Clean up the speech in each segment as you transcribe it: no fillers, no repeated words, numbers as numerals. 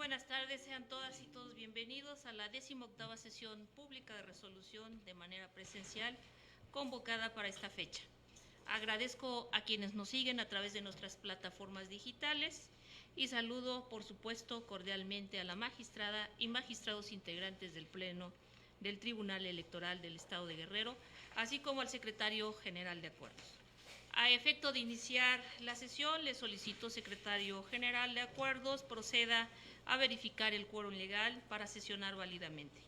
buenas tardes, sean todas y todos bienvenidos a la 18ª sesión pública de resolución de manera presencial convocada para esta fecha. Agradezco a quienes nos siguen a través de nuestras plataformas digitales y saludo, por supuesto, cordialmente a la magistrada y magistrados integrantes del Pleno del Tribunal Electoral del Estado de Guerrero, así como al secretario general de Acuerdos. A efecto de iniciar la sesión, le solicito, secretario general de Acuerdos, proceda a verificar el quórum legal para sesionar válidamente.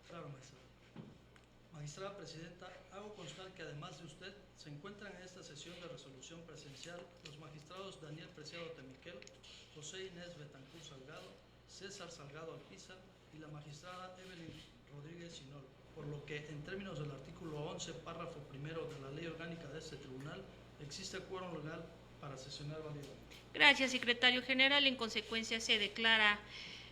Claro, magistrada. Magistrada presidenta, hago constar que además de usted, se encuentran en esta sesión de resolución presencial los magistrados Daniel Preciado Temiquel, José Inés Betancur Salgado, César Salgado Alpizar y la magistrada Evelyn Rodríguez Sinol, por lo que en términos del artículo 11, párrafo primero de la ley orgánica de este tribunal, existe quórum legal para sesionar válidamente. Gracias, secretario general. En consecuencia, se declara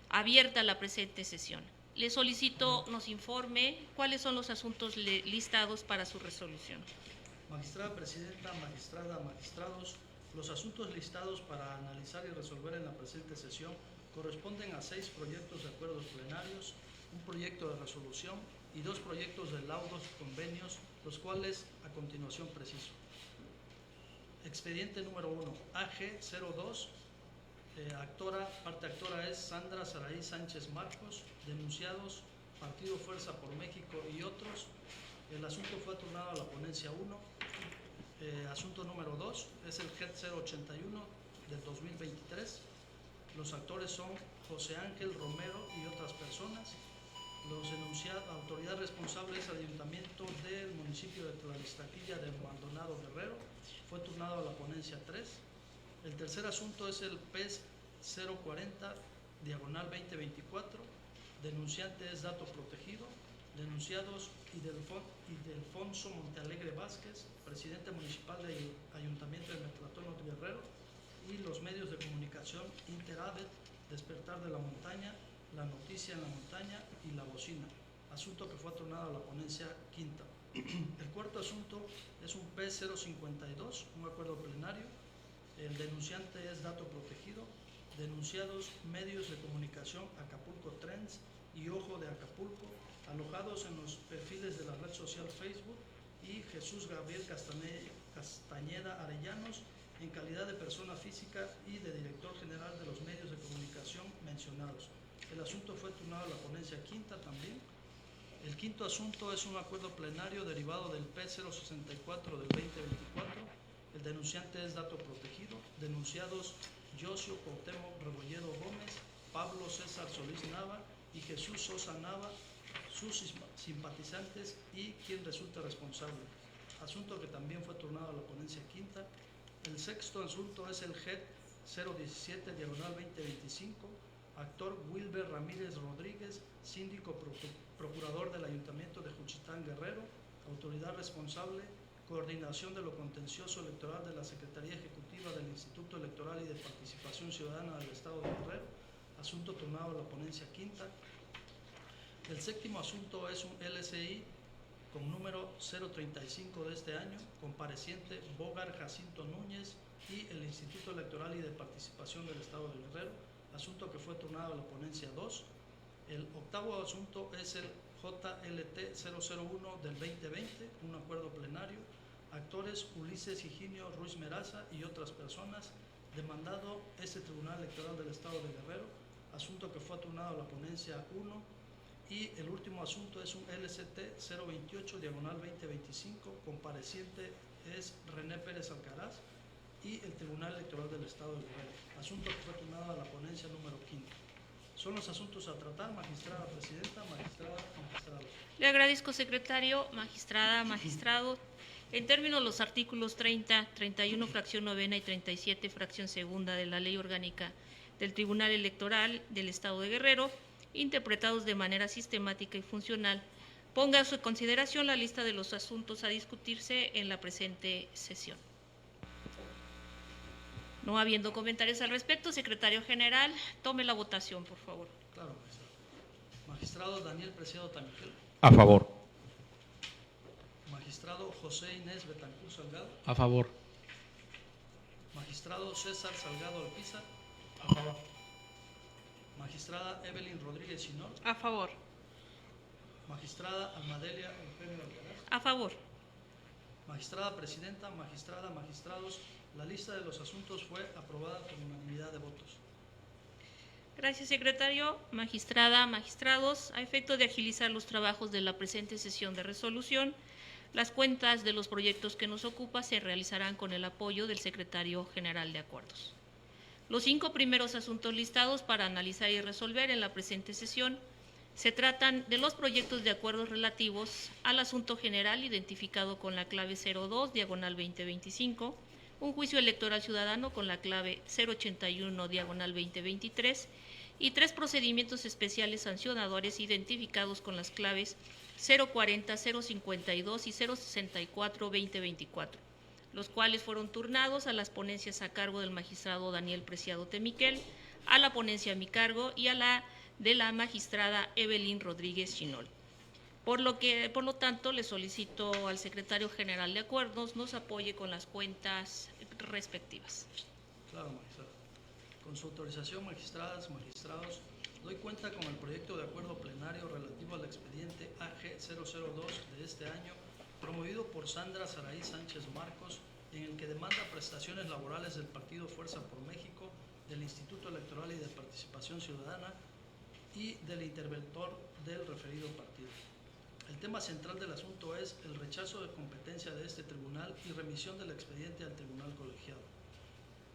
abierta la presente sesión. Le solicito nos informe cuáles son los asuntos listados para su resolución. Magistrada presidenta, magistrada, magistrados, los asuntos listados para analizar y resolver en la presente sesión corresponden a 6 proyectos de acuerdos plenarios, un proyecto de resolución y 2 proyectos de laudos y convenios, los cuales a continuación preciso. Expediente número 1, AG02, parte actora es Sandra Saraí Sánchez Marcos, denunciados Partido Fuerza por México y otros. El asunto fue turnado a la ponencia 1. Asunto número 2 es el GET 081 del 2023. Los actores son José Ángel Romero y otras personas. Los denunciados, la autoridad responsable es el Ayuntamiento del municipio de Tlalixtaquilla de Maldonado Guerrero. Fue turnado a la ponencia 3. El tercer asunto es el PES 040 diagonal 2024. Denunciante es Dato Protegido. Denunciados Idelfonso Montealegre Vázquez, presidente municipal del Ayuntamiento de Metlatón Guerrero, y los medios de comunicación Interadet, Despertar de la Montaña, La Noticia en la Montaña y La Bocina, asunto que fue turnado a la ponencia quinta. El cuarto asunto es un P052, un acuerdo plenario. El denunciante es Dato Protegido. Denunciados medios de comunicación Acapulco Trends y Ojo de Acapulco, alojados en los perfiles de la red social Facebook, y Jesús Gabriel Castañeda Arellanos, en calidad de persona física y de director general de los medios de comunicación mencionados. El asunto fue turnado a la ponencia quinta también. El quinto asunto es un acuerdo plenario derivado del P064 del 2024. El denunciante es Dato Protegido. Denunciados Josio Cuauhtémoc Rebolledo Gómez, Pablo César Solís Nava y Jesús Sosa Nava, sus simpatizantes y quien resulta responsable. Asunto que también fue turnado a la ponencia quinta. El sexto asunto es el GET 017 diagonal 2025. Actor Wilber Ramírez Rodríguez, síndico procurador del Ayuntamiento de Juchitán Guerrero, autoridad responsable, coordinación de lo contencioso electoral de la Secretaría Ejecutiva del Instituto Electoral y de Participación Ciudadana del Estado de Guerrero, asunto turnado a la ponencia quinta. El séptimo asunto es un LSI con número 035 de este año, compareciente Bogar Jacinto Núñez y el Instituto Electoral y de Participación del Estado de Guerrero, asunto que fue turnado a la ponencia 2. El octavo asunto es el JLT 001 del 2020, un acuerdo plenario. Actores Ulises Higinio Ruiz Meraza y otras personas, demandado este Tribunal Electoral del Estado de Guerrero, asunto que fue turnado a la ponencia 1. Y el último asunto es un LCT 028 diagonal 2025, compareciente es René Pérez Alcaraz y el Tribunal Electoral del Estado de Guerrero, asunto que fue turnado a la ponencia número 5. Son los asuntos a tratar, magistrada presidenta, magistrada, magistrado. Le agradezco, secretario, magistrada, magistrado. En términos de los artículos 30, 31, fracción novena y 37, fracción segunda de la Ley Orgánica del Tribunal Electoral del Estado de Guerrero, interpretados de manera sistemática y funcional, ponga a su consideración la lista de los asuntos a discutirse en la presente sesión. No habiendo comentarios al respecto, secretario general, tome la votación, por favor. Claro, magistrado. Magistrado Daniel Preciado Tamiquel. A favor. Magistrado José Inés Betancur Salgado. A favor. Magistrado César Salgado Alpizar. A favor. Magistrada Evelyn Rodríguez Chinol. A favor. Magistrada Almadelia Eugenio Alcaraz. A favor. Magistrada Presidenta, magistrada, magistrados, la lista de los asuntos fue aprobada por unanimidad de votos. Gracias, secretario. Magistrada, magistrados, a efecto de agilizar los trabajos de la presente sesión de resolución, las cuentas de los proyectos que nos ocupa se realizarán con el apoyo del secretario general de Acuerdos. Los 5 primeros asuntos listados para analizar y resolver en la presente sesión se tratan de los proyectos de acuerdos relativos al asunto general identificado con la clave 02/2025, un juicio electoral ciudadano con la clave 081/2023 y 3 procedimientos especiales sancionadores identificados con las claves 040, 052 y 064/2024, los cuales fueron turnados a las ponencias a cargo del magistrado Daniel Preciado Temiquel, a la ponencia a mi cargo y a la de la magistrada Evelyn Rodríguez Chinol. Por lo tanto, le solicito al secretario general de Acuerdos nos apoye con las cuentas respectivas. Claro, magistrada. Con su autorización, magistradas, magistrados, doy cuenta con el proyecto de acuerdo plenario relativo al expediente AG 002 de este año, promovido por Sandra Saraí Sánchez Marcos, en el que demanda prestaciones laborales del Partido Fuerza por México, del Instituto Electoral y de Participación Ciudadana y del interventor del referido partido. El tema central del asunto es el rechazo de competencia de este tribunal y remisión del expediente al tribunal colegiado.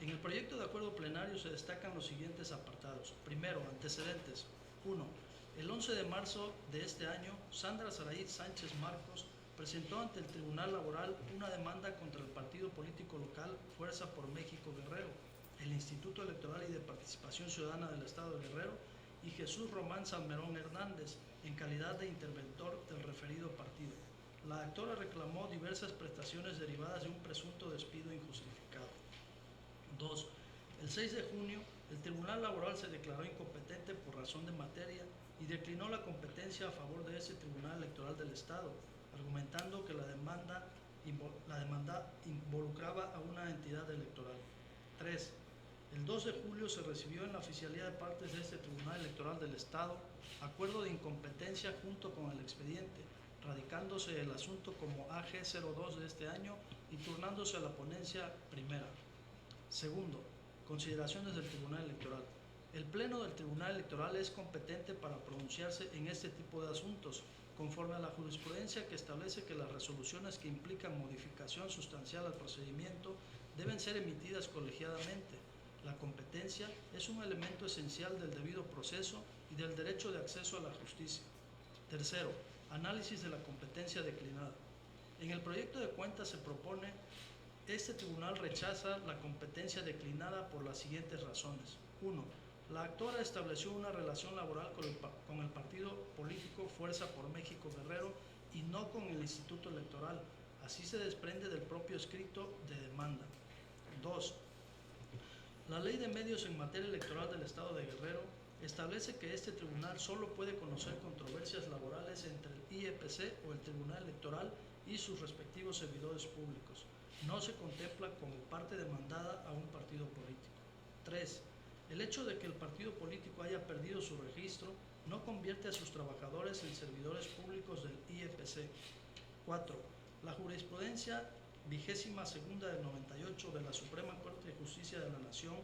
En el proyecto de acuerdo plenario se destacan los siguientes apartados. Primero, antecedentes. 1. El 11 de marzo de este año, Sandra Saraí Sánchez Marcos presentó ante el Tribunal Laboral una demanda contra el partido político local Fuerza por México Guerrero, el Instituto Electoral y de Participación Ciudadana del Estado de Guerrero y Jesús Román Salmerón Hernández, en calidad de interventor del referido partido. La actora reclamó diversas prestaciones derivadas de un presunto despido injustificado. 2. El 6 de junio, el Tribunal Laboral se declaró incompetente por razón de materia y declinó la competencia a favor de ese Tribunal Electoral del Estado, argumentando que la demanda involucraba a una entidad electoral. 3. El 2 de julio se recibió en la oficialía de partes de este Tribunal Electoral del Estado acuerdo de incompetencia junto con el expediente, radicándose el asunto como AG02 de este año y turnándose a la ponencia primera. Segundo, consideraciones del Tribunal Electoral. El Pleno del Tribunal Electoral es competente para pronunciarse en este tipo de asuntos, conforme a la jurisprudencia que establece que las resoluciones que implican modificación sustancial al procedimiento deben ser emitidas colegiadamente. La competencia es un elemento esencial del debido proceso y del derecho de acceso a la justicia. Tercero, análisis de la competencia declinada. En el proyecto de cuentas se propone, este tribunal rechaza la competencia declinada por las siguientes razones. 1. La actora estableció una relación laboral con el partido político Fuerza por México Guerrero y no con el Instituto Electoral. Así se desprende del propio escrito de demanda. 2. La Ley de Medios en Materia Electoral del Estado de Guerrero establece que este tribunal solo puede conocer controversias laborales entre el IEPC o el Tribunal Electoral y sus respectivos servidores públicos. No se contempla como parte demandada a un partido político. 3. El hecho de que el partido político haya perdido su registro no convierte a sus trabajadores en servidores públicos del IEPC. 4. La jurisprudencia 22ª del 98 de la Suprema Corte de Justicia de la Nación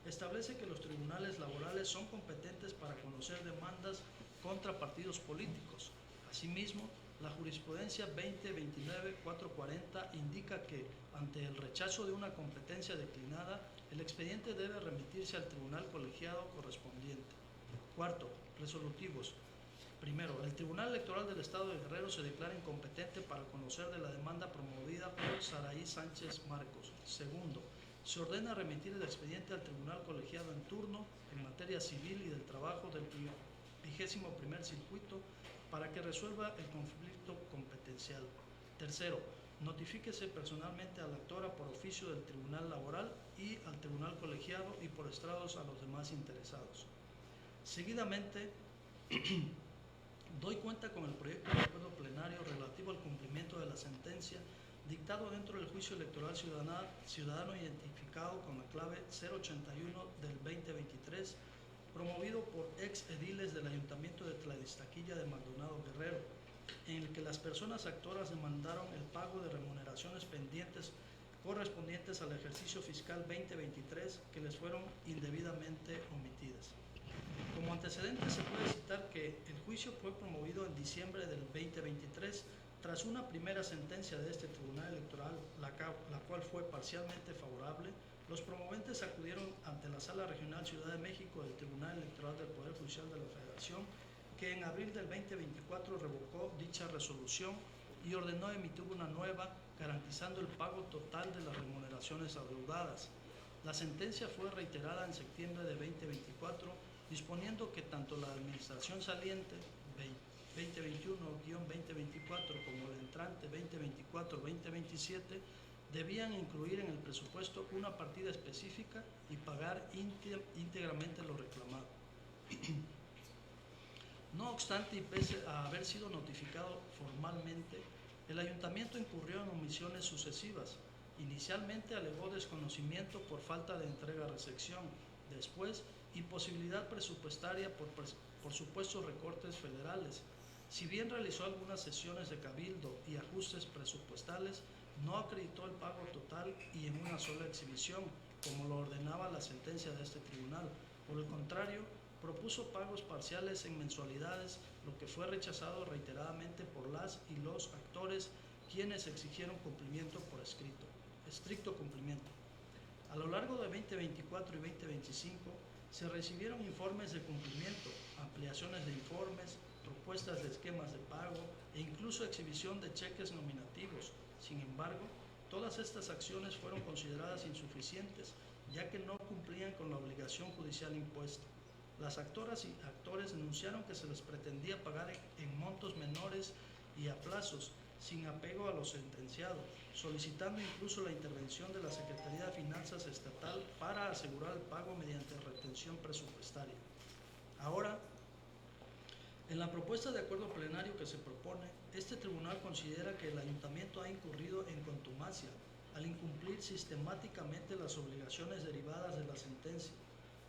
establece que los tribunales laborales son competentes para conocer demandas contra partidos políticos. Asimismo, la jurisprudencia 2029-440 indica que, ante el rechazo de una competencia declinada, el expediente debe remitirse al tribunal colegiado correspondiente. Cuarto, resolutivos. Primero, el Tribunal Electoral del Estado de Guerrero se declara incompetente para conocer de la demanda promovida por Saraí Sánchez Marcos. Segundo, se ordena remitir el expediente al Tribunal Colegiado en turno en materia civil y del trabajo del 21º Circuito para que resuelva el conflicto competencial. Tercero, notifíquese personalmente a la actora por oficio del Tribunal Laboral y al Tribunal Colegiado y por estrados a los demás interesados. Seguidamente, doy cuenta con el proyecto de acuerdo plenario relativo al cumplimiento de la sentencia dictado dentro del juicio electoral ciudadano identificado con la clave 081 del 2023 promovido por ex ediles del Ayuntamiento de Tlalixtaquilla de Maldonado Guerrero, en el que las personas actoras demandaron el pago de remuneraciones pendientes correspondientes al ejercicio fiscal 2023 que les fueron indebidamente omitidas. Como antecedente se puede citar que el juicio fue promovido en diciembre del 2023 tras una primera sentencia de este Tribunal Electoral, la cual fue parcialmente favorable. Los promoventes acudieron ante la Sala Regional Ciudad de México del Tribunal Electoral del Poder Judicial de la Federación, que en abril del 2024 revocó dicha resolución y ordenó emitir una nueva, garantizando el pago total de las remuneraciones adeudadas. La sentencia fue reiterada en septiembre de 2024, disponiendo que tanto la administración saliente 2021-2024 como la entrante 2024-2027 debían incluir en el presupuesto una partida específica y pagar íntegramente lo reclamado. No obstante, y pese a haber sido notificado formalmente, el ayuntamiento incurrió en omisiones sucesivas. Inicialmente alegó desconocimiento por falta de entrega-recepción, después imposibilidad presupuestaria por supuestos recortes federales. Si bien realizó algunas sesiones de cabildo y ajustes presupuestales, no acreditó el pago total y en una sola exhibición, como lo ordenaba la sentencia de este tribunal. Por el contrario, propuso pagos parciales en mensualidades, lo que fue rechazado reiteradamente por las y los actores, quienes exigieron cumplimiento por escrito, estricto cumplimiento. A lo largo de 2024 y 2025 se recibieron informes de cumplimiento, ampliaciones de informes, propuestas de esquemas de pago e incluso exhibición de cheques nominativos. Sin embargo, todas estas acciones fueron consideradas insuficientes, ya que no cumplían con la obligación judicial impuesta. Las actoras y actores denunciaron que se les pretendía pagar en montos menores y a plazos, sin apego a lo sentenciado, solicitando incluso la intervención de la Secretaría de Finanzas Estatal para asegurar el pago mediante retención presupuestaria. Ahora, en la propuesta de acuerdo plenario que se propone, este tribunal considera que el ayuntamiento ha incurrido en contumacia al incumplir sistemáticamente las obligaciones derivadas de la sentencia.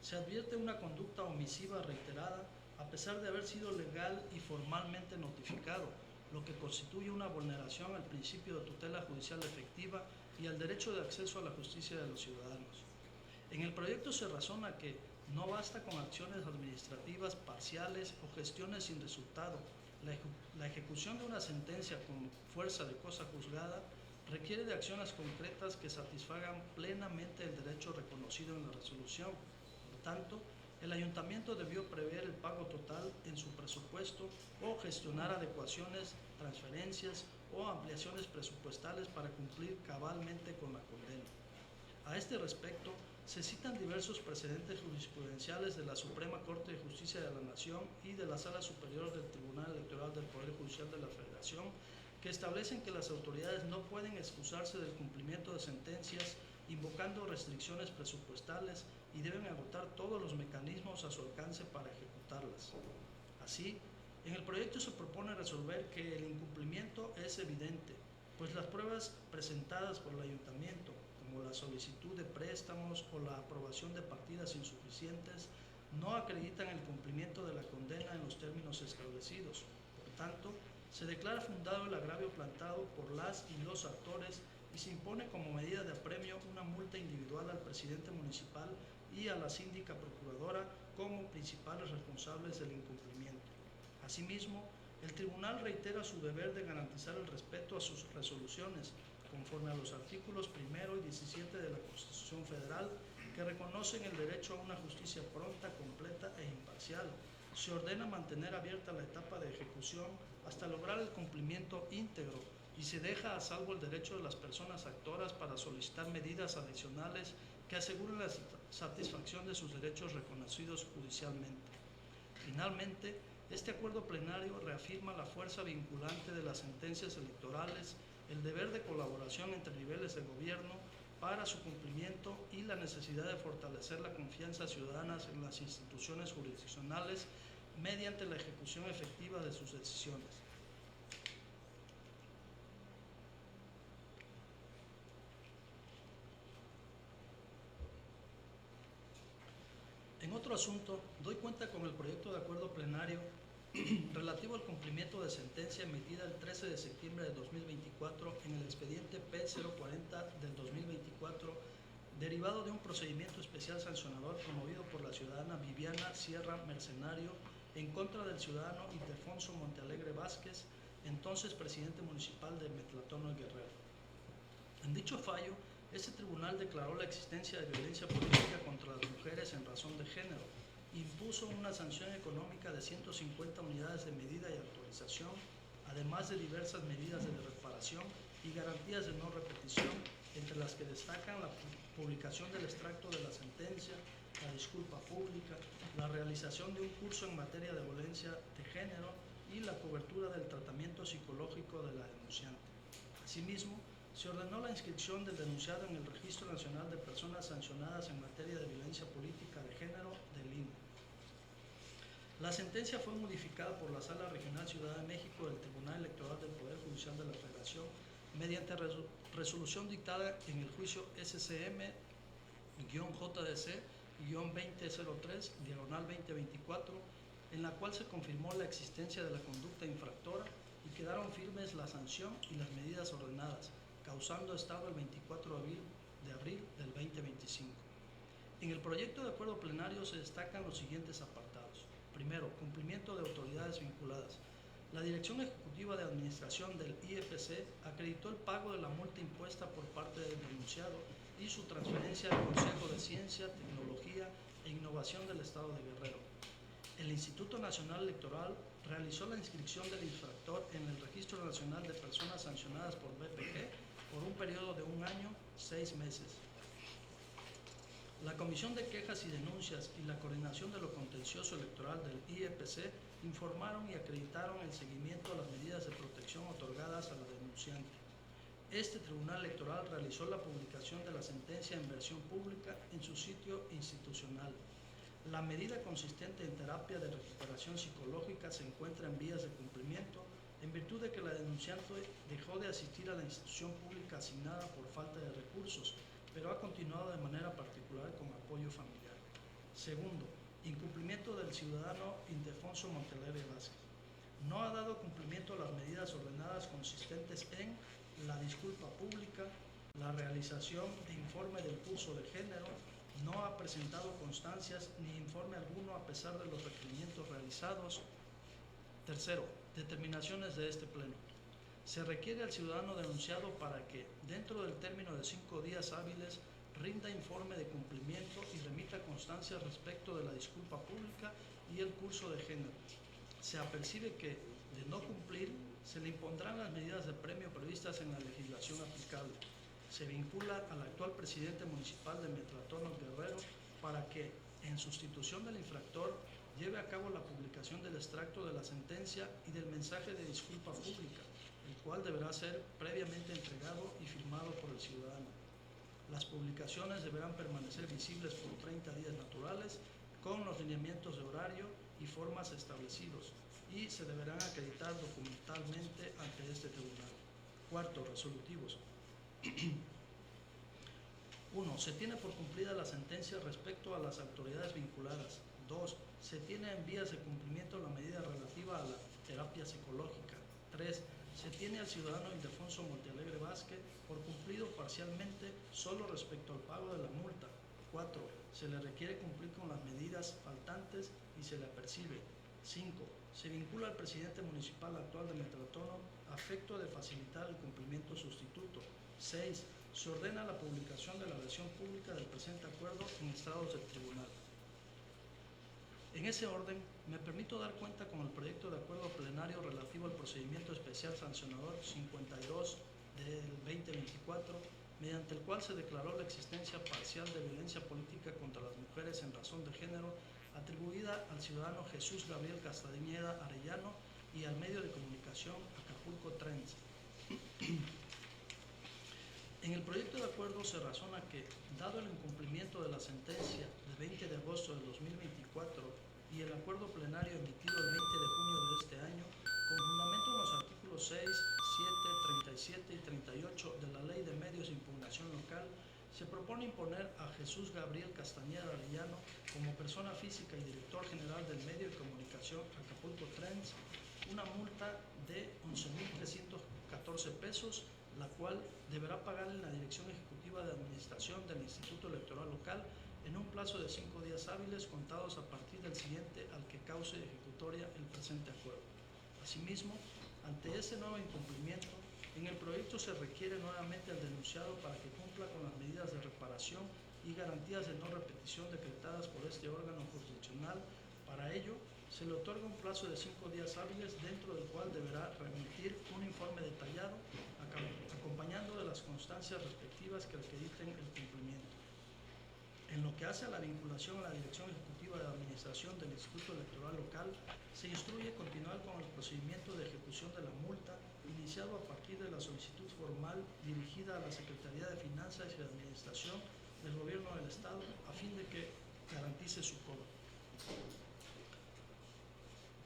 Se advierte una conducta omisiva reiterada a pesar de haber sido legal y formalmente notificado, lo que constituye una vulneración al principio de tutela judicial efectiva y al derecho de acceso a la justicia de los ciudadanos. En el proyecto se razona que no basta con acciones administrativas parciales o gestiones sin resultado. La ejecución de una sentencia con fuerza de cosa juzgada requiere de acciones concretas que satisfagan plenamente el derecho reconocido en la resolución. Por tanto, el ayuntamiento debió prever el pago total en su presupuesto o gestionar adecuaciones, transferencias o ampliaciones presupuestales para cumplir cabalmente con la condena. A este respecto, se citan diversos precedentes jurisprudenciales de la Suprema Corte de Justicia de la Nación y de la Sala Superior del Tribunal Electoral del Poder Judicial de la Federación, que establecen que las autoridades no pueden excusarse del cumplimiento de sentencias invocando restricciones presupuestales y deben agotar todos los mecanismos a su alcance para ejecutarlas. Así, en el proyecto se propone resolver que el incumplimiento es evidente, pues las pruebas presentadas por el ayuntamiento, como la solicitud de préstamos o la aprobación de partidas insuficientes, no acreditan el cumplimiento de la condena en los términos establecidos. Por tanto, se declara fundado el agravio plantado por las y los actores y se impone como medida de apremio una multa individual al presidente municipal y a la síndica procuradora como principales responsables del incumplimiento. Asimismo, el tribunal reitera su deber de garantizar el respeto a sus resoluciones, conforme a los artículos 1 y 17 de la Constitución Federal, que reconocen el derecho a una justicia pronta, completa e imparcial. Se ordena mantener abierta la etapa de ejecución hasta lograr el cumplimiento íntegro y se deja a salvo el derecho de las personas actoras para solicitar medidas adicionales que aseguren la satisfacción de sus derechos reconocidos judicialmente. Finalmente, este acuerdo plenario reafirma la fuerza vinculante de las sentencias electorales, el deber de colaboración entre niveles de gobierno para su cumplimiento y la necesidad de fortalecer la confianza ciudadana en las instituciones jurisdiccionales mediante la ejecución efectiva de sus decisiones. En otro asunto, doy cuenta con el proyecto de acuerdo plenario relativo al cumplimiento de sentencia emitida el 13 de septiembre de 2024 en el expediente P040 del 2024, derivado de un procedimiento especial sancionador promovido por la ciudadana Viviana Sierra Mercenario en contra del ciudadano Ildefonso Montealegre Vázquez, entonces presidente municipal de Metlatono y Guerrero. En dicho fallo, este tribunal declaró la existencia de violencia política contra las mujeres en razón de género, impuso una sanción económica de 150 unidades de medida y autorización, además de diversas medidas de reparación y garantías de no repetición, entre las que destacan la publicación del extracto de la sentencia, la disculpa pública, la realización de un curso en materia de violencia de género y la cobertura del tratamiento psicológico de la denunciante. Asimismo, se ordenó la inscripción del denunciado en el Registro Nacional de Personas Sancionadas en materia de violencia política de género del INE. La sentencia fue modificada por la Sala Regional Ciudad de México del Tribunal Electoral del Poder Judicial de la Federación mediante resolución dictada en el juicio SCM-JDC-2003-2024, en la cual se confirmó la existencia de la conducta infractora y quedaron firmes la sanción y las medidas ordenadas, causando estado el 24 de abril del 2025. En el proyecto de acuerdo plenario se destacan los siguientes apartados. Primero, cumplimiento de autoridades vinculadas. La Dirección Ejecutiva de Administración del IFC acreditó el pago de la multa impuesta por parte del denunciado y su transferencia al Consejo de Ciencia, Tecnología e Innovación del Estado de Guerrero. El Instituto Nacional Electoral realizó la inscripción del infractor en el Registro Nacional de Personas Sancionadas por BPG por un periodo de 1 año, 6 meses. La Comisión de Quejas y Denuncias y la Coordinación de lo Contencioso Electoral del IEPC informaron y acreditaron el seguimiento a las medidas de protección otorgadas a la denunciante. Este Tribunal Electoral realizó la publicación de la sentencia en versión pública en su sitio institucional. La medida consistente en terapia de recuperación psicológica se encuentra en vías de cumplimiento en virtud de que la denunciante dejó de asistir a la institución pública asignada por falta de recursos, pero ha continuado de manera particular con apoyo familiar. Segundo, incumplimiento del ciudadano Ildefonso Montealegre Vázquez. No ha dado cumplimiento a las medidas ordenadas consistentes en la disculpa pública, la realización de informe del curso de género, no ha presentado constancias ni informe alguno a pesar de los requerimientos realizados. Tercero, determinaciones de este pleno. Se requiere al ciudadano denunciado para que, dentro del término de 5 días hábiles, rinda informe de cumplimiento y remita constancias respecto de la disculpa pública y el curso de género. Se apercibe que, de no cumplir, se le impondrán las medidas de premio previstas en la legislación aplicable. Se vincula al actual presidente municipal de Metlatono Guerrero para que, en sustitución del infractor, lleve a cabo la publicación del extracto de la sentencia y del mensaje de disculpa pública, el cual deberá ser previamente entregado y firmado por el ciudadano. Las publicaciones deberán permanecer visibles por 30 días naturales con los lineamientos de horario y formas establecidos y se deberán acreditar documentalmente ante este tribunal. Cuarto, resolutivos. 1. Se tiene por cumplida la sentencia respecto a las autoridades vinculadas. 2. Se tiene en vías de cumplimiento la medida relativa a la terapia psicológica. 3. Se tiene al ciudadano Ildefonso Montealegre Vázquez por cumplido parcialmente solo respecto al pago de la multa. 4. Se le requiere cumplir con las medidas faltantes y se le apercibe. 5. Se vincula al presidente municipal actual de Metlatono a efecto de facilitar el cumplimiento sustituto. 6. Se ordena la publicación de la versión pública del presente acuerdo en estrados del tribunal. En ese orden, me permito dar cuenta con el proyecto de acuerdo plenario relativo al procedimiento especial sancionador 52 del 2024, mediante el cual se declaró la existencia parcial de violencia política contra las mujeres en razón de género atribuida al ciudadano Jesús Gabriel Castañeda Arellano y al medio de comunicación Acapulco Trends. En el proyecto de acuerdo se razona que, dado el incumplimiento de la sentencia del 20 de agosto de 2024 y el acuerdo plenario emitido el 20 de junio de este año, con fundamento en los artículos 6, 7, 37 y 38 de la Ley de Medios de Impugnación Local, Se propone imponer a Jesús Gabriel Castañeda Arellano como persona física y director general del medio de comunicación Acapulco Trends una multa de 11.314 pesos, la cual deberá pagar en la Dirección Ejecutiva de Administración del Instituto Electoral Local en un plazo de 5 días hábiles contados a partir del siguiente al que cause ejecutoria el presente acuerdo. Asimismo, ante este nuevo incumplimiento, en el proyecto se requiere nuevamente al denunciado para que cumpla con las medidas de reparación y garantías de no repetición decretadas por este órgano jurisdiccional. Para ello, se le otorga un plazo de 5 días hábiles, dentro del cual deberá remitir un informe detallado, acompañando de las constancias respectivas que acrediten el cumplimiento. En lo que hace a la vinculación a la Dirección Ejecutiva de Administración del Instituto Electoral Local, se instruye continuar con el procedimiento de ejecución de la multa, iniciado a partir de la solicitud formal dirigida a la Secretaría de Finanzas y Administración del Gobierno del Estado, a fin de que garantice su cobro.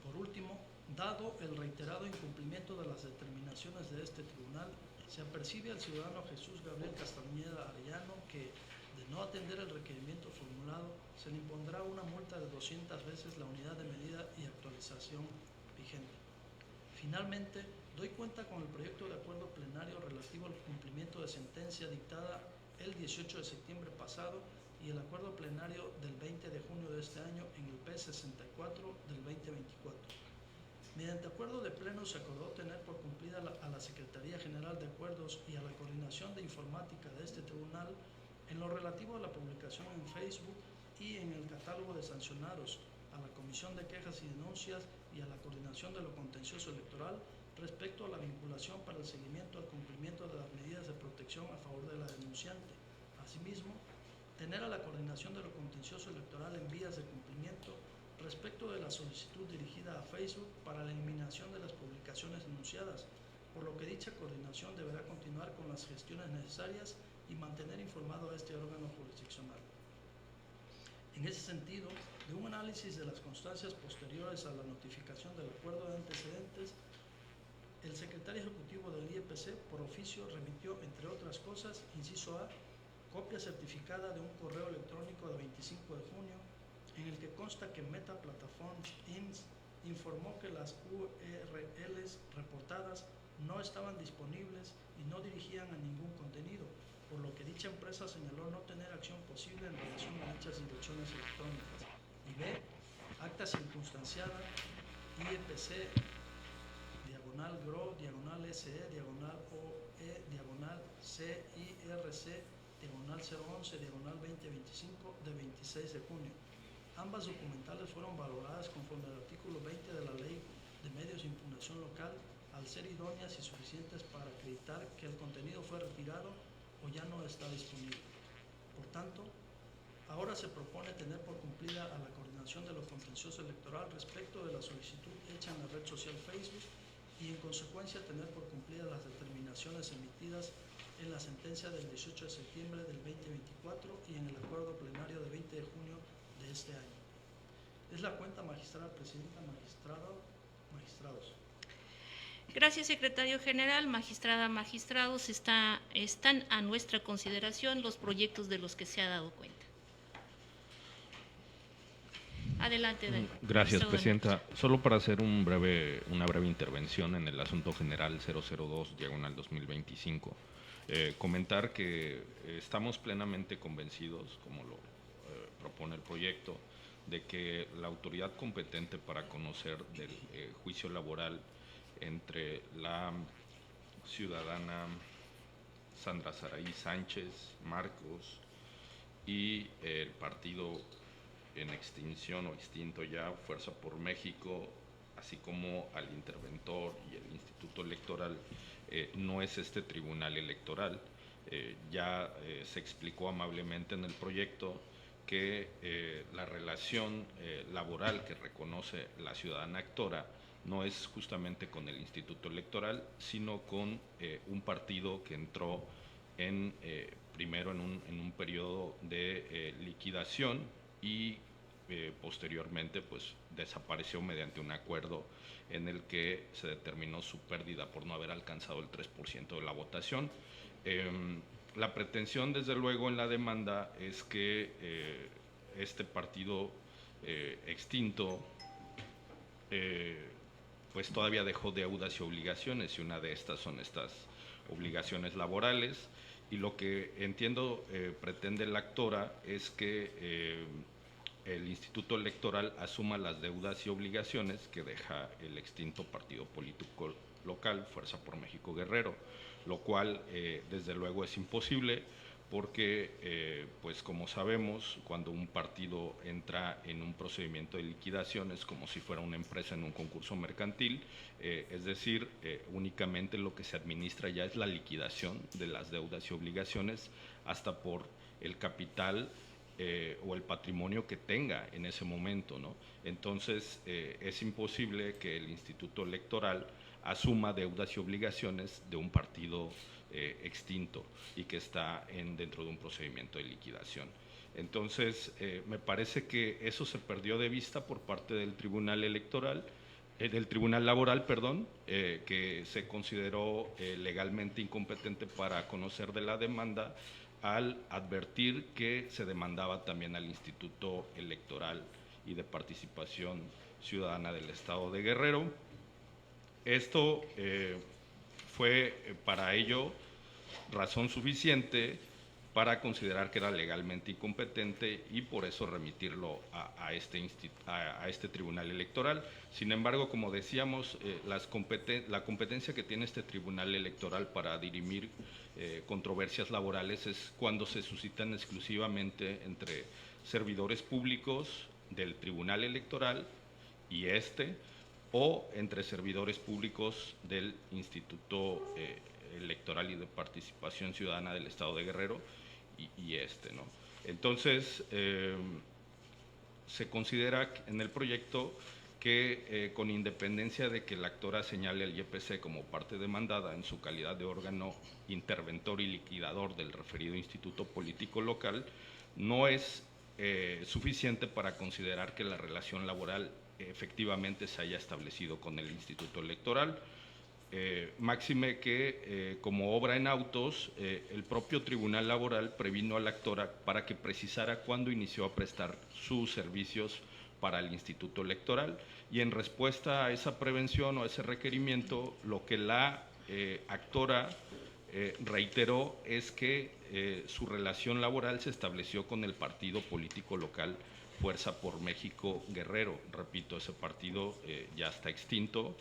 Por último, dado el reiterado incumplimiento de las determinaciones de este tribunal, se apercibe al ciudadano Jesús Gabriel Castañeda Arellano que, de no atender el requerimiento formulado, se le impondrá una multa de 200 veces la unidad de medida y actualización vigente. Finalmente, doy cuenta con el proyecto de acuerdo plenario relativo al cumplimiento de sentencia dictada el 18 de septiembre pasado y el acuerdo plenario del 20 de junio de este año en el P64 del 2024. Mediante acuerdo de pleno se acordó tener por cumplida a la Secretaría General de Acuerdos y a la Coordinación de Informática de este tribunal en lo relativo a la publicación en Facebook y en el catálogo de sancionados, a la Comisión de Quejas y Denuncias y a la Coordinación de lo Contencioso Electoral respecto a la vinculación para el seguimiento al cumplimiento de las medidas de protección a favor de la denunciante. Asimismo, tener a la Coordinación de lo Contencioso Electoral en vías de cumplimiento respecto de la solicitud dirigida a Facebook para la eliminación de las publicaciones denunciadas, por lo que dicha coordinación deberá continuar con las gestiones necesarias y mantener informado a este órgano jurisdiccional. En ese sentido, de un análisis de las constancias posteriores a la notificación del acuerdo de antecedentes, el secretario ejecutivo del IEPC por oficio remitió, entre otras cosas, inciso A, copia certificada de un correo electrónico de 25 de junio en el que consta que Meta Platforms Inc. informó que las URLs reportadas no estaban disponibles y no dirigían a ningún contenido, por lo que dicha empresa señaló no tener acción posible en relación a dichas direcciones electrónicas. Y B, acta circunstanciada IEPC /GRO /SE /OE CIRC /011 /2025 de 26 de junio. Ambas documentales fueron valoradas conforme al artículo 20 de la Ley de Medios de Impugnación Local, al ser idóneas y suficientes para acreditar que el contenido fue retirado o ya no está disponible. Por tanto, ahora se propone tener por cumplida a la Coordinación de lo Contencioso Electoral respecto de la solicitud hecha en la red social Facebook y, en consecuencia, tener por cumplidas las determinaciones emitidas en la sentencia del 18 de septiembre del 2024 y en el acuerdo plenario del 20 de junio de este año. Es la cuenta, magistrada presidenta, magistrados. Gracias, secretario general. Magistrada, magistrados, están a nuestra consideración los proyectos de los que se ha dado cuenta. Adelante, Gracias, presidenta. Solo para hacer una breve intervención en el asunto general 002/2025. Comentar que estamos plenamente convencidos, como lo propone el proyecto, de que la autoridad competente para conocer del juicio laboral entre la ciudadana Sandra Saraí Sánchez Marcos y el partido en extinción o extinto ya, Fuerza por México, así como al interventor y el Instituto Electoral, no es este tribunal electoral. Ya se explicó amablemente en el proyecto que la relación laboral que reconoce la ciudadana actora no es justamente con el Instituto Electoral, sino con un partido que entró primero en un periodo de liquidación y posteriormente pues desapareció mediante un acuerdo en el que se determinó su pérdida por no haber alcanzado el 3% de la votación. La pretensión, desde luego, en la demanda es que este partido extinto pues todavía dejó deudas y obligaciones, y una de estas son estas obligaciones laborales, y lo que entiendo pretende la actora es que el Instituto Electoral asuma las deudas y obligaciones que deja el extinto partido político local, Fuerza por México Guerrero, lo cual desde luego es imposible porque, pues como sabemos, cuando un partido entra en un procedimiento de liquidación es como si fuera una empresa en un concurso mercantil, es decir, únicamente lo que se administra ya es la liquidación de las deudas y obligaciones hasta por el capital o el patrimonio que tenga en ese momento, ¿no? Entonces, es imposible que el Instituto Electoral asuma deudas y obligaciones de un partido extinto y que está dentro de un procedimiento de liquidación. Entonces, me parece que eso se perdió de vista por parte del Tribunal Electoral, del Tribunal Laboral, perdón, que se consideró legalmente incompetente para conocer de la demanda al advertir que se demandaba también al Instituto Electoral y de Participación Ciudadana del Estado de Guerrero. Esto fue para ello razón suficiente para considerar que era legalmente incompetente y por eso remitirlo a este Tribunal Electoral. Sin embargo, como decíamos, la competencia que tiene este Tribunal Electoral para dirimir controversias laborales es cuando se suscitan exclusivamente entre servidores públicos del Tribunal Electoral y o entre servidores públicos del Instituto Electoral y de Participación Ciudadana del Estado de Guerrero y ¿no? Entonces, se considera en el proyecto que con independencia de que la actora señale al YPC como parte demandada en su calidad de órgano interventor y liquidador del referido instituto político local, no es suficiente para considerar que la relación laboral efectivamente se haya establecido con el Instituto Electoral. Máxime que, como obra en autos, el propio Tribunal Laboral previno a la actora para que precisara cuándo inició a prestar sus servicios para el Instituto Electoral, y en respuesta a esa prevención o a ese requerimiento, lo que la actora reiteró es que su relación laboral se estableció con el partido político local Fuerza por México Guerrero. Repito, ese partido ya está extinto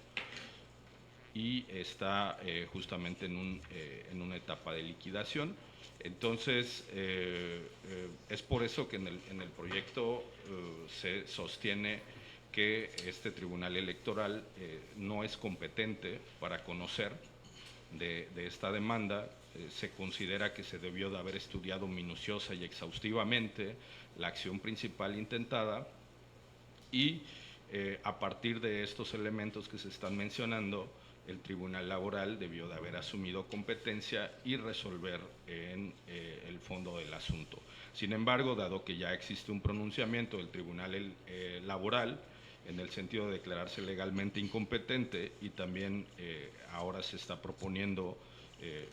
y está justamente en una etapa de liquidación. Entonces, es por eso que en el proyecto se sostiene que este Tribunal Electoral no es competente para conocer de esta demanda. Se considera que se debió de haber estudiado minuciosa y exhaustivamente la acción principal intentada y a partir de estos elementos que se están mencionando, el Tribunal Laboral debió de haber asumido competencia y resolver en el fondo del asunto. Sin embargo, dado que ya existe un pronunciamiento del Tribunal Laboral en el sentido de declararse legalmente incompetente y también ahora se está proponiendo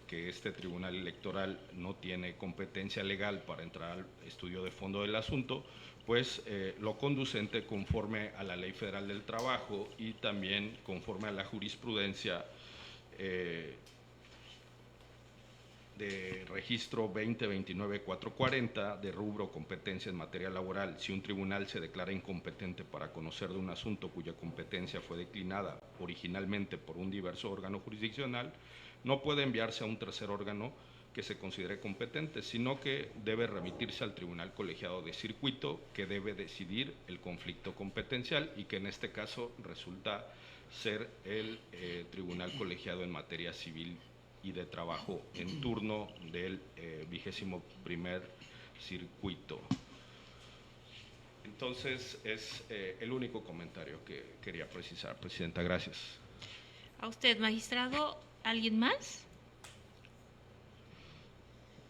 que este Tribunal Electoral no tiene competencia legal para entrar al estudio de fondo del asunto, pues lo conducente, conforme a la Ley Federal del Trabajo y también conforme a la jurisprudencia de registro 2029-440 de rubro competencia en materia laboral, si un tribunal se declara incompetente para conocer de un asunto cuya competencia fue declinada originalmente por un diverso órgano jurisdiccional, no puede enviarse a un tercer órgano que se considere competente, sino que debe remitirse al Tribunal Colegiado de Circuito, que debe decidir el conflicto competencial y que en este caso resulta ser el Tribunal Colegiado en Materia Civil y de Trabajo en turno del 21º circuito. Entonces, es el único comentario que quería precisar, Presidenta. Gracias. A usted, magistrado. ¿Alguien más?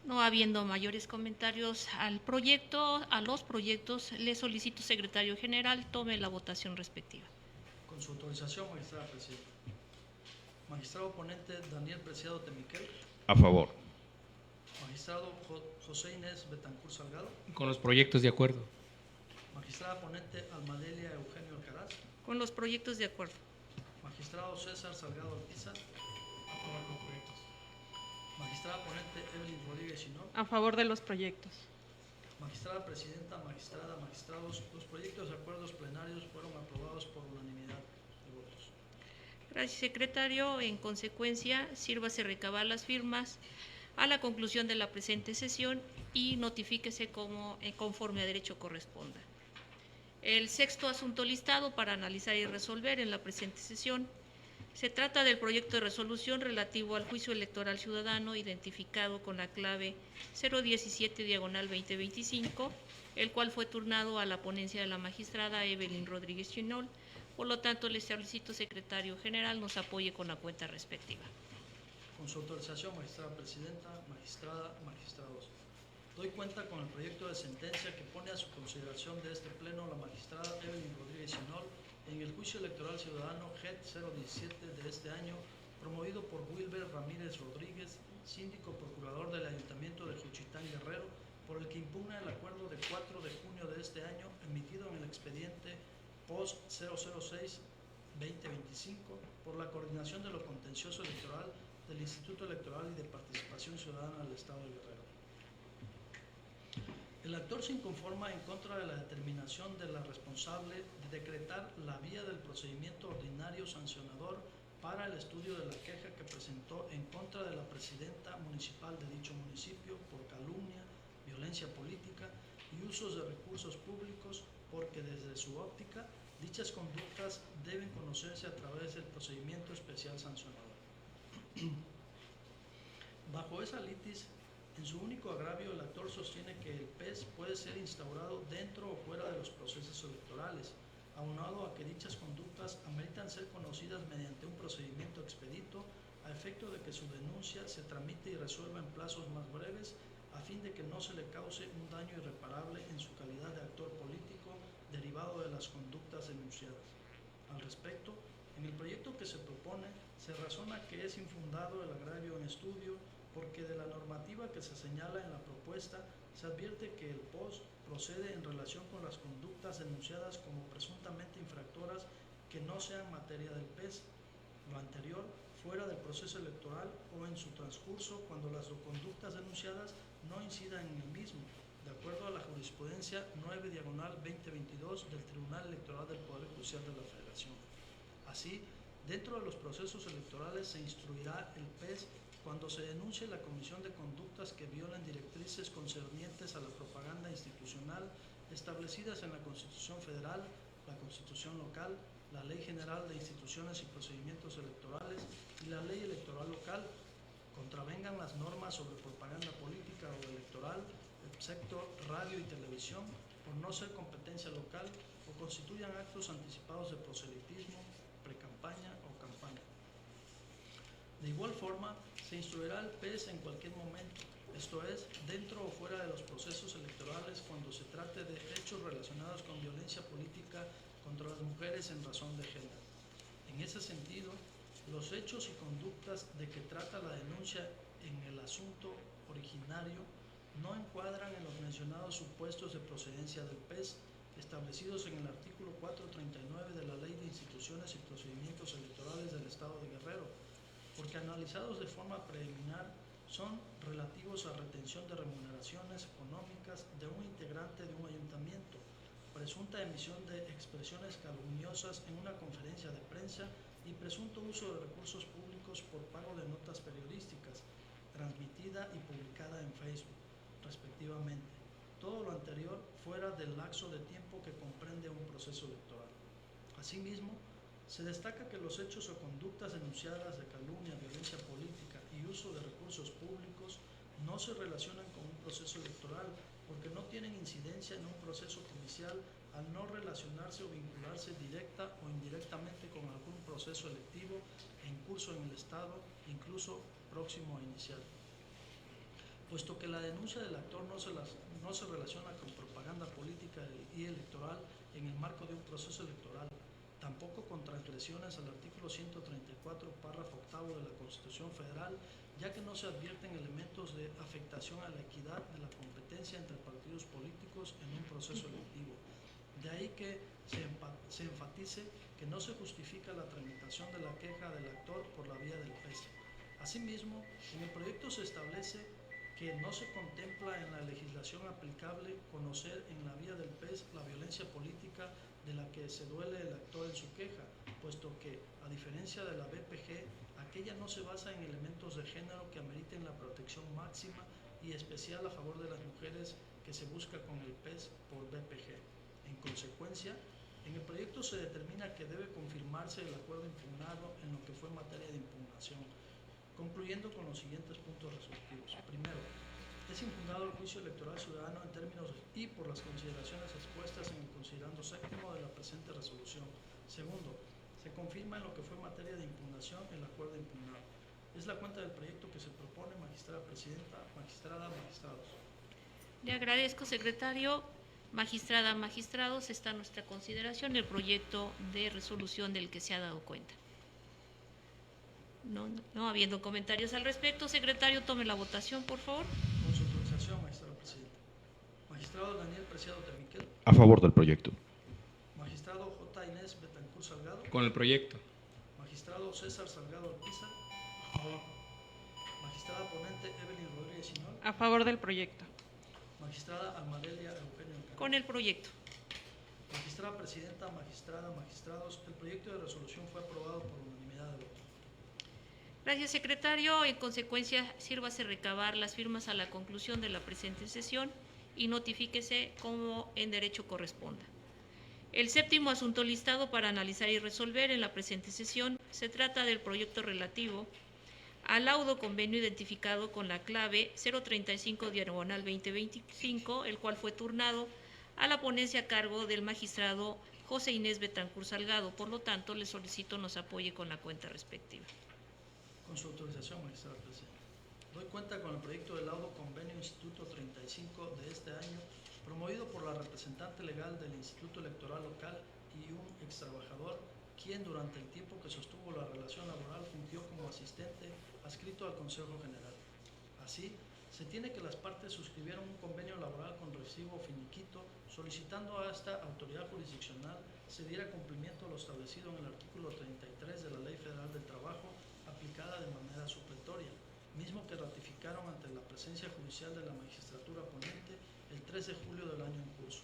No habiendo mayores comentarios al proyecto, a los proyectos, le solicito, secretario general, tome la votación respectiva. Con su autorización, magistrada presidenta. Magistrado ponente Daniel Preciado Temiquel. A favor. Magistrado Magistrado José Inés Betancur Salgado. Con los proyectos de acuerdo. Magistrada ponente Almadelia Eugenio Alcaraz. Con los proyectos de acuerdo. Magistrado César Salgado Ortiza. Aprobar los proyectos. Magistrada ponente Evelyn Rodríguez Chinol. A favor de los proyectos. Magistrada presidenta, magistrados, los proyectos de acuerdos plenarios fueron aprobados por unanimidad de votos. Gracias, secretario. En consecuencia, sírvase recabar las firmas a la conclusión de la presente sesión y notifíquese conforme a derecho corresponda. El sexto asunto listado para analizar y resolver en la presente sesión se trata del proyecto de resolución relativo al juicio electoral ciudadano identificado con la clave 017/2025, el cual fue turnado a la ponencia de la magistrada Evelyn Rodríguez Chinol. Por lo tanto, le solicito, secretario general, nos apoye con la cuenta respectiva. Con su autorización, magistrada presidenta, magistrados, doy cuenta con el proyecto de sentencia que pone a su consideración de este pleno la magistrada Evelyn Rodríguez Chinol en el juicio electoral ciudadano GET 017 de este año, promovido por Wilber Ramírez Rodríguez, síndico procurador del Ayuntamiento de Juchitán Guerrero, por el que impugna el acuerdo de 4 de junio de este año emitido en el expediente POST 006-2025 por la Coordinación de lo Contencioso Electoral del Instituto Electoral y de Participación Ciudadana del Estado de Guerrero. El actor se inconforma en contra de la determinación de la responsable de decretar la vía del procedimiento ordinario sancionador para el estudio de la queja que presentó en contra de la presidenta municipal de dicho municipio por calumnia, violencia política y usos de recursos públicos, porque desde su óptica dichas conductas deben conocerse a través del procedimiento especial sancionador. Bajo esa litis, en su único agravio, el actor sostiene que el PES puede ser instaurado dentro o fuera de los procesos electorales, aunado a que dichas conductas ameritan ser conocidas mediante un procedimiento expedito a efecto de que su denuncia se tramite y resuelva en plazos más breves, a fin de que no se le cause un daño irreparable en su calidad de actor político derivado de las conductas denunciadas. Al respecto, en el proyecto que se propone, se razona que es infundado el agravio en estudio, porque de la normativa que se señala en la propuesta se advierte que el POS procede en relación con las conductas denunciadas como presuntamente infractoras que no sean materia del PES, lo anterior fuera del proceso electoral o en su transcurso cuando las conductas denunciadas no incidan en el mismo, de acuerdo a la jurisprudencia 9/2022 del Tribunal Electoral del Poder Judicial de la Federación. Así, dentro de los procesos electorales se instruirá el PES cuando se denuncie la comisión de conductas que violen directrices concernientes a la propaganda institucional establecidas en la Constitución Federal, la Constitución Local, la Ley General de Instituciones y Procedimientos Electorales y la Ley Electoral Local, contravengan las normas sobre propaganda política o electoral, excepto radio y televisión, por no ser competencia local o constituyan actos anticipados de proselitismo, precampaña o campaña. De igual forma, se instruirá al PES en cualquier momento, esto es, dentro o fuera de los procesos electorales cuando se trate de hechos relacionados con violencia política contra las mujeres en razón de género. En ese sentido, los hechos y conductas de que trata la denuncia en el asunto originario no encuadran en los mencionados supuestos de procedencia del PES establecidos en el artículo 439 de la Ley de Instituciones y Procedimientos Electorales del Estado de Guerrero, porque analizados de forma preliminar son relativos a retención de remuneraciones económicas de un integrante de un ayuntamiento, presunta emisión de expresiones calumniosas en una conferencia de prensa y presunto uso de recursos públicos por pago de notas periodísticas, transmitida y publicada en Facebook, respectivamente. Todo lo anterior fuera del lapso de tiempo que comprende un proceso electoral. Asimismo, se destaca que los hechos o conductas denunciadas de calumnia, violencia política y uso de recursos públicos no se relacionan con un proceso electoral porque no tienen incidencia en un proceso judicial al no relacionarse o vincularse directa o indirectamente con algún proceso electivo en curso en el Estado, incluso próximo a iniciar. Puesto que la denuncia del actor no se relaciona con propaganda política y electoral en el marco de un proceso electoral, tampoco con transgresiones al artículo 134, párrafo octavo de la Constitución Federal, ya que no se advierten elementos de afectación a la equidad de la competencia entre partidos políticos en un proceso electivo. De ahí que se enfatice que no se justifica la tramitación de la queja del actor por la vía del PES. Asimismo, en el proyecto se establece que no se contempla en la legislación aplicable conocer en la vía del PES la violencia política de la que se duele el actor en su queja, puesto que, a diferencia de la BPG, aquella no se basa en elementos de género que ameriten la protección máxima y especial a favor de las mujeres que se busca con el PES por BPG. En consecuencia, en el proyecto se determina que debe confirmarse el acuerdo impugnado en lo que fue materia de impugnación, concluyendo con los siguientes puntos resolutivos. Primero, es impugnado el juicio electoral ciudadano en términos y por las consideraciones expuestas en el considerando séptimo de la presente resolución. Segundo, se confirma en lo que fue materia de impugnación el acuerdo impugnado. Es la cuenta del proyecto que se propone, magistrada presidenta, magistrada, magistrados. Le agradezco, secretario. Magistrada, magistrados, está a nuestra consideración el proyecto de resolución del que se ha dado cuenta. No habiendo comentarios al respecto, secretario, tome la votación, por favor. Con su autorización, magistrada presidenta. Magistrado Daniel Preciado Temiquel. A favor del proyecto. Magistrado J. Inés Betancur Salgado. Con el proyecto. Magistrado César Salgado Alpiza. Magistrada ponente Evelyn Rodríguez Sinol. A favor del proyecto. Magistrada Almadelia Eugenio Alcaraz. Con el proyecto. Magistrada presidenta, magistrada, magistrados, el proyecto de resolución fue aprobado por unanimidad de votos. Gracias, secretario. En consecuencia, sírvase recabar las firmas a la conclusión de la presente sesión y notifíquese como en derecho corresponda. El séptimo asunto listado para analizar y resolver en la presente sesión se trata del proyecto relativo al laudo convenio identificado con la clave 035/2025, el cual fue turnado a la ponencia a cargo del magistrado José Inés Betancur Salgado. Por lo tanto, le solicito nos apoye con la cuenta respectiva. Con su autorización, magistrada presidenta. Doy cuenta con el proyecto de laudo convenio Instituto 35 de este año, promovido por la representante legal del Instituto Electoral Local y un extrabajador, quien durante el tiempo que sostuvo la relación laboral fungió como asistente adscrito al Consejo General. Así, se tiene que las partes suscribieron un convenio laboral con recibo finiquito, solicitando a esta autoridad jurisdiccional se diera cumplimiento a lo establecido en el artículo 33 de la Ley Federal del Trabajo, aplicada de manera supletoria, mismo que ratificaron ante la presencia judicial de la magistratura ponente el 3 de julio del año en curso.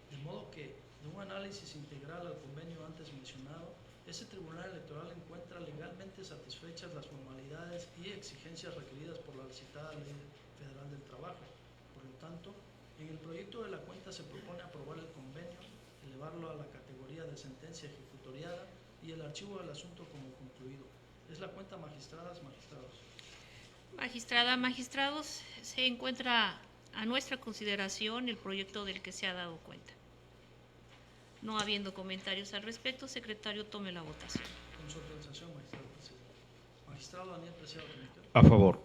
De modo que, de un análisis integral al convenio antes mencionado, ese Tribunal Electoral encuentra legalmente satisfechas las formalidades y exigencias requeridas por la citada Ley Federal del Trabajo. Por lo tanto, en el proyecto de la cuenta se propone aprobar el convenio, elevarlo a la categoría de sentencia ejecutoriada y el archivo del asunto como concluido. Es la cuenta, magistradas, magistrados. Magistrada, magistrados, se encuentra a nuestra consideración el proyecto del que se ha dado cuenta. No habiendo comentarios al respecto, secretario, tome la votación. Con su autorización, magistrado presidente. Magistrado Daniel Preciado Temiquel. A favor.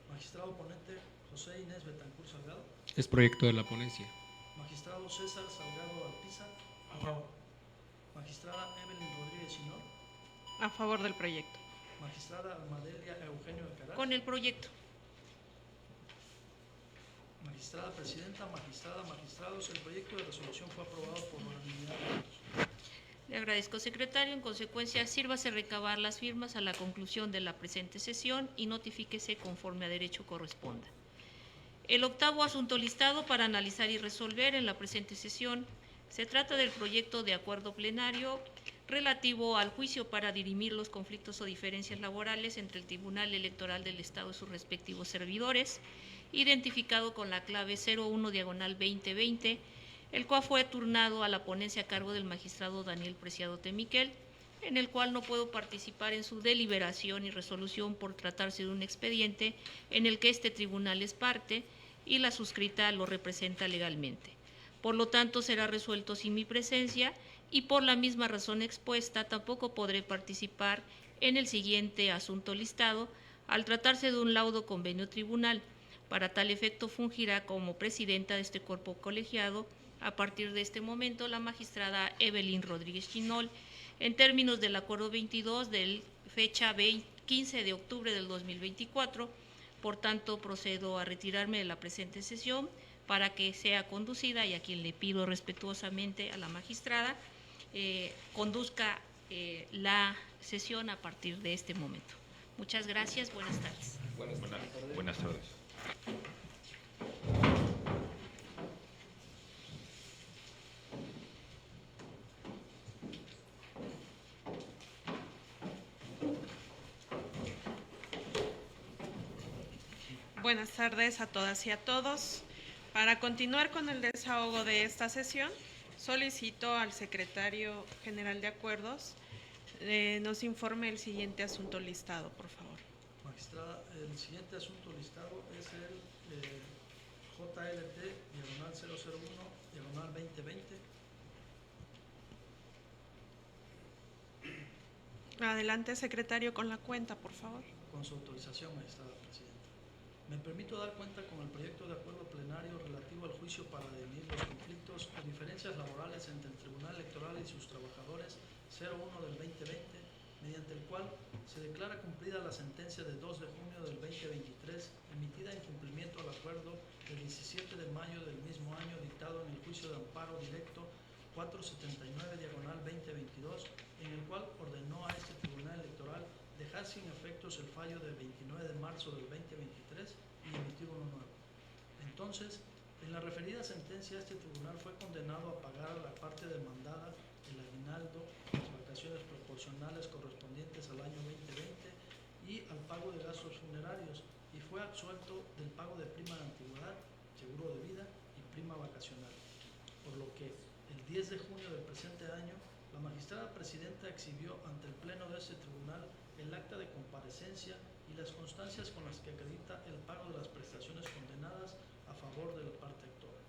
Magistrado ponente José Inés Betancur Salgado. Es proyecto de la ponencia. Magistrado César Salgado Alpiza. A favor. Magistrada Evelyn Rodríguez Sinol. A favor del proyecto. Magistrada Almadelia Eugenio Alcaraz. Con el proyecto. Magistrada presidenta, magistrada, magistrados, el proyecto de resolución fue aprobado por unanimidad de votos. Le agradezco, secretario. En consecuencia, sírvase recabar las firmas a la conclusión de la presente sesión y notifíquese conforme a derecho corresponda. El octavo asunto listado para analizar y resolver en la presente sesión se trata del proyecto de acuerdo plenario relativo al juicio para dirimir los conflictos o diferencias laborales entre el Tribunal Electoral del Estado y sus respectivos servidores, identificado con la clave 01/2020, el cual fue turnado a la ponencia a cargo del magistrado Daniel Preciado Temiquel, en el cual no puedo participar en su deliberación y resolución por tratarse de un expediente en el que este tribunal es parte y la suscrita lo representa legalmente. Por lo tanto, será resuelto sin mi presencia y por la misma razón expuesta tampoco podré participar en el siguiente asunto listado al tratarse de un laudo convenio tribunal. Para tal efecto fungirá como presidenta de este cuerpo colegiado a partir de este momento la magistrada Evelyn Rodríguez Chinol, en términos del acuerdo 22 del fecha 15 de octubre del 2024. Por tanto, procedo a retirarme de la presente sesión para que sea conducida, y a quien le pido respetuosamente a la magistrada, conduzca la sesión a partir de este momento. Muchas gracias, buenas tardes. Buenas tardes. Buenas tardes a todas y a todos. Para continuar con el desahogo de esta sesión, solicito al secretario general de Acuerdos nos informe el siguiente asunto listado, por favor. Magistrada, el siguiente asunto listado es el JLT, diagonal 001, diagonal 2020. Adelante, secretario, con la cuenta, por favor. Con su autorización, magistrada presidenta. Me permito dar cuenta con el proyecto de acuerdo plenario relativo al juicio para dirimir los conflictos o diferencias laborales entre el Tribunal Electoral y sus trabajadores 01 del 2020, mediante el cual se declara cumplida la sentencia de 2 de junio del 2023, emitida en cumplimiento al acuerdo del 17 de mayo del mismo año dictado en el juicio de amparo directo 479 diagonal 2022, en el cual ordenó a este Tribunal Electoral dejar sin efectos el fallo del 29 de marzo del 2023 y emitir uno nuevo. Entonces, en la referida sentencia, este tribunal fue condenado a pagar a la parte demandada el aguinaldo, las vacaciones proporcionales correspondientes al año 2020 y al pago de gastos funerarios, y fue absuelto del pago de prima de antigüedad, seguro de vida y prima vacacional. Por lo que el 10 de junio del presente año, la magistrada presidenta exhibió ante el pleno de este tribunal el acta de comparecencia y las constancias con las que acredita el pago de las prestaciones condenadas a favor de la parte actora.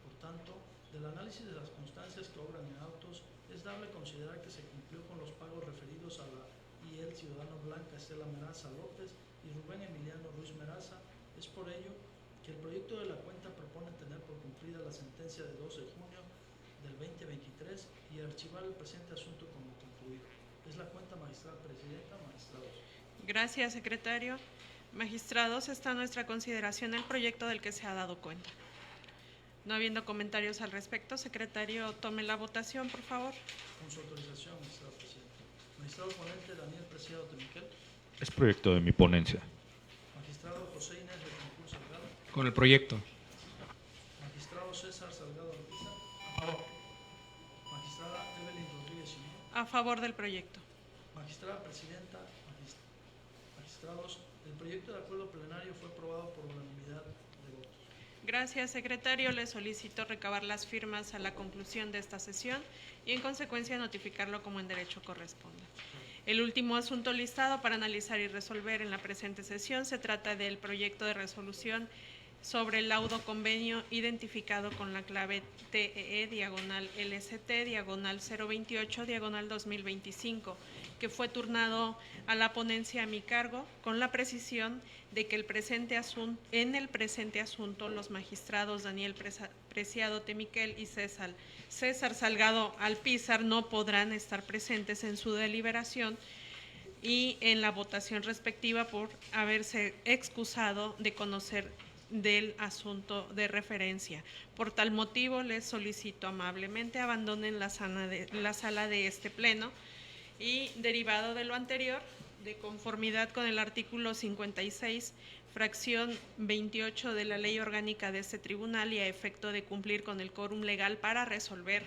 Por tanto, del análisis de las constancias que obran en autos, es dable considerar que se cumplió con los pagos referidos a la y el ciudadano Blanca Estela Meraza López y Rubén Emiliano Ruiz Meraza. Es por ello que el proyecto de la cuenta propone tener por cumplida la sentencia de 2 de junio del 2023 y archivar el presente asunto como concluido. Es la cuenta, magistrada presidenta, magistrados. Gracias, secretario. Magistrados, está a nuestra consideración el proyecto del que se ha dado cuenta. No habiendo comentarios al respecto, secretario, tome la votación, por favor. Con su autorización, magistrada presidenta. Magistrado ponente Daniel Preciado Temiquel. Es proyecto de mi ponencia. Magistrado José Inés de Concurso Salgado. Con el proyecto. Magistrado César Salgado Ortiza. Magistrada Evelyn Rodríguez Simón. A favor del proyecto. Magistrada presidenta, magistrados, el proyecto de acuerdo plenario fue aprobado por unanimidad de votos. Gracias, secretario. Le solicito recabar las firmas a la conclusión de esta sesión y, en consecuencia, notificarlo como en derecho corresponda. El último asunto listado para analizar y resolver en la presente sesión se trata del proyecto de resolución sobre el laudo convenio identificado con la clave TEE diagonal LST diagonal 028 diagonal 2025, que fue turnado a la ponencia a mi cargo, con la precisión de que en el presente asunto los magistrados Daniel Preciado Temiquel y César Salgado Alpizar no podrán estar presentes en su deliberación y en la votación respectiva por haberse excusado de conocer del asunto de referencia. Por tal motivo, les solicito amablemente abandonen la sala de este pleno y, derivado de lo anterior, de conformidad con el artículo 56, fracción 28 de la Ley Orgánica de este Tribunal y a efecto de cumplir con el quórum legal para resolver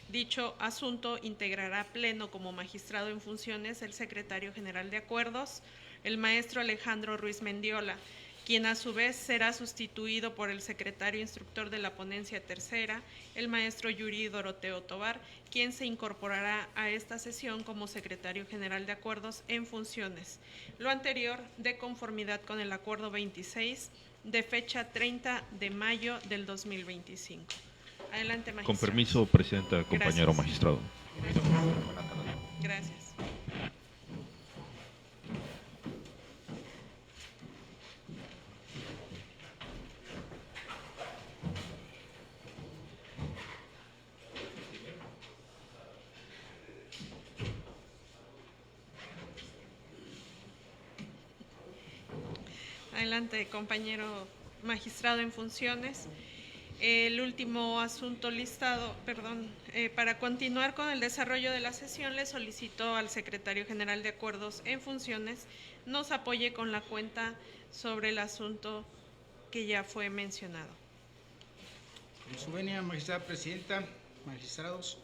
dicho asunto, integrará pleno como magistrado en funciones el secretario general de Acuerdos, el maestro Alejandro Ruiz Mendiola, quien a su vez será sustituido por el secretario instructor de la ponencia tercera, el maestro Yuri Doroteo Tobar, quien se incorporará a esta sesión como secretario general de Acuerdos en funciones. Lo anterior de conformidad con el acuerdo 26 de fecha 30 de mayo del 2025. Adelante, magistrado. Con permiso, presidenta, compañero Gracias. magistrado. Gracias. Adelante, compañero magistrado en funciones. El último asunto listado, para continuar con el desarrollo de la sesión, le solicito al secretario general de Acuerdos en Funciones nos apoye con la cuenta sobre el asunto que ya fue mencionado. Con su venia, magistrada presidenta, magistrados,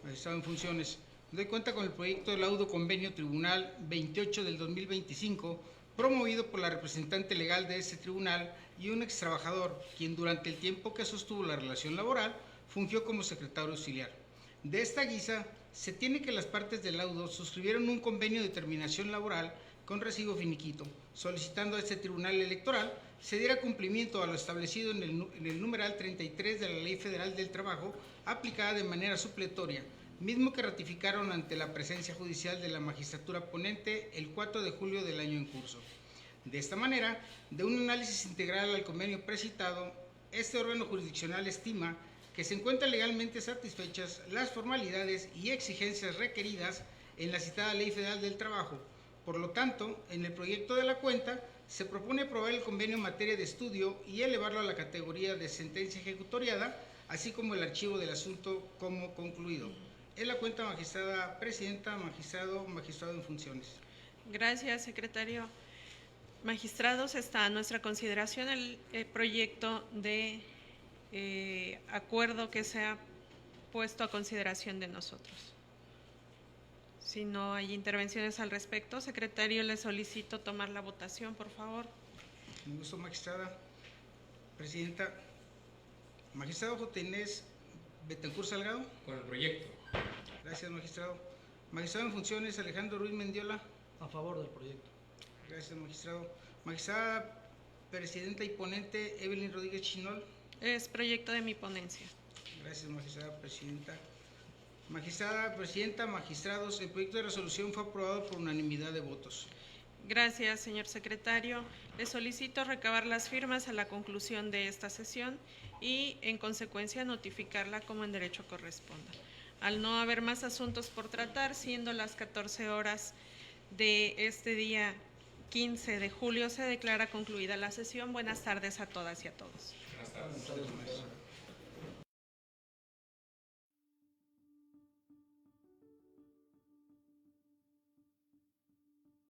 magistrado en funciones, doy cuenta con el proyecto de laudo convenio tribunal 28 del 2025, promovido por la representante legal de este tribunal y un ex trabajador, quien durante el tiempo que sostuvo la relación laboral fungió como secretario auxiliar. De esta guisa, se tiene que las partes del laudo suscribieron un convenio de terminación laboral con recibo finiquito, solicitando a este tribunal electoral se diera cumplimiento a lo establecido en el numeral 33 de la Ley Federal del Trabajo, aplicada de manera supletoria, mismo que ratificaron ante la presencia judicial de la magistratura ponente el 4 de julio del año en curso. De esta manera, de un análisis integral al convenio precitado, este órgano jurisdiccional estima que se encuentran legalmente satisfechas las formalidades y exigencias requeridas en la citada Ley Federal del Trabajo. Por lo tanto, en el proyecto de la cuenta se propone aprobar el convenio en materia de estudio y elevarlo a la categoría de sentencia ejecutoriada, así como el archivo del asunto como concluido. Es la cuenta, magistrada presidenta, magistrado en funciones. Gracias, secretario. Magistrados, está a nuestra consideración el proyecto de acuerdo que se ha puesto a consideración de nosotros. Si no hay intervenciones al respecto, secretario, le solicito tomar la votación, por favor. Con gusto, magistrada presidenta. Magistrado J. Inés Betancourt Salgado. Con el proyecto. Gracias, magistrado. Magistrado en funciones Alejandro Ruiz Mendiola. A favor del proyecto. Gracias, magistrado. Magistrada presidenta y ponente Evelyn Rodríguez Chinol. Es proyecto de mi ponencia. Gracias, magistrada presidenta. Magistrada presidenta, magistrados, el proyecto de resolución fue aprobado por unanimidad de votos. Gracias, señor secretario. Le solicito recabar las firmas a la conclusión de esta sesión y, en consecuencia, notificarla como en derecho corresponda. Al no haber más asuntos por tratar, siendo las 14 horas de este día 15 de julio, se declara concluida la sesión. Buenas tardes a todas y a todos. Buenas tardes. Buenas tardes, maestra.